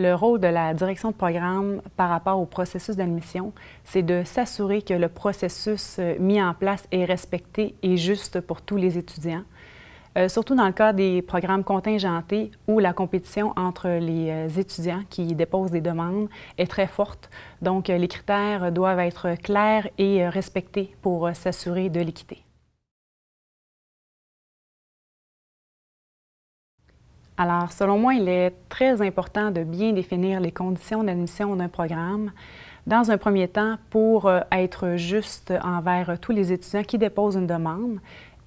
Le rôle de la direction de programme par rapport au processus d'admission, c'est de s'assurer que le processus mis en place est respecté et juste pour tous les étudiants. Surtout dans le cas des programmes contingentés où la compétition entre les étudiants qui déposent des demandes est très forte. Donc, les critères doivent être clairs et respectés pour s'assurer de l'équité. Alors, selon moi, il est très important de bien définir les conditions d'admission d'un programme. Dans un premier temps, pour être juste envers tous les étudiants qui déposent une demande,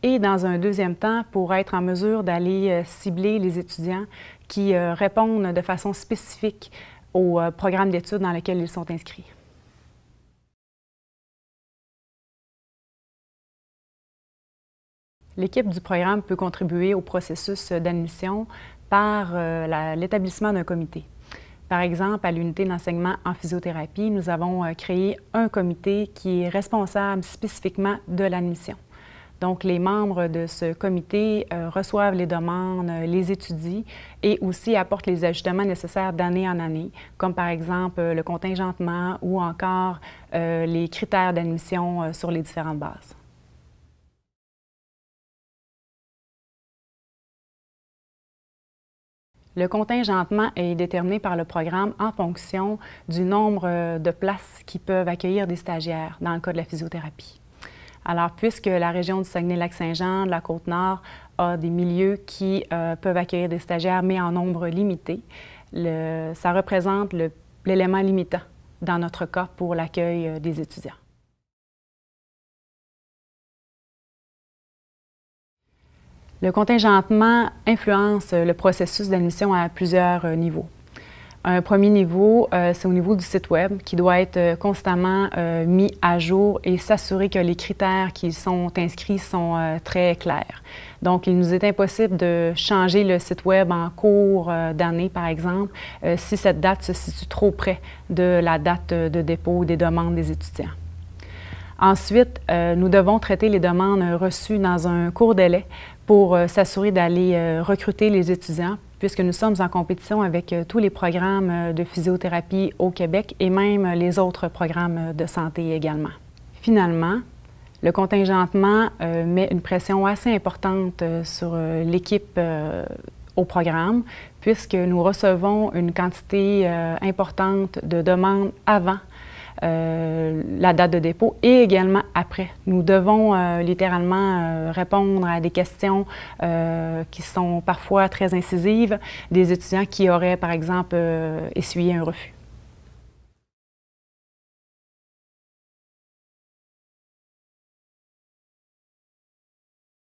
et dans un deuxième temps, pour être en mesure d'aller cibler les étudiants qui répondent de façon spécifique au programme d'études dans lequel ils sont inscrits. L'équipe du programme peut contribuer au processus d'admission par l'établissement d'un comité. Par exemple, à l'unité d'enseignement en physiothérapie, nous avons créé un comité qui est responsable spécifiquement de l'admission. Donc, les membres de ce comité reçoivent les demandes, les étudient et aussi apportent les ajustements nécessaires d'année en année, comme par exemple le contingentement ou encore les critères d'admission sur les différentes bases. Le contingentement est déterminé par le programme en fonction du nombre de places qui peuvent accueillir des stagiaires dans le cas de la physiothérapie. Alors, puisque la région du Saguenay-Lac-Saint-Jean, de la Côte-Nord, a des milieux qui peuvent accueillir des stagiaires, mais en nombre limité, ça représente l'élément limitant dans notre cas pour l'accueil des étudiants. Le contingentement influence le processus d'admission à plusieurs niveaux. Un premier niveau, c'est au niveau du site Web qui doit être constamment mis à jour et s'assurer que les critères qui sont inscrits sont très clairs. Donc, il nous est impossible de changer le site Web en cours d'année, par exemple, si cette date se situe trop près de la date de dépôt des demandes des étudiants. Ensuite, nous devons traiter les demandes reçues dans un court délai pour s'assurer d'aller recruter les étudiants, puisque nous sommes en compétition avec tous les programmes de physiothérapie au Québec et même les autres programmes de santé également. Finalement, le contingentement met une pression assez importante sur l'équipe au programme, puisque nous recevons une quantité importante de demandes avant la date de dépôt et également après. Nous devons littéralement répondre à des questions qui sont parfois très incisives des étudiants qui auraient, par exemple, essuyé un refus.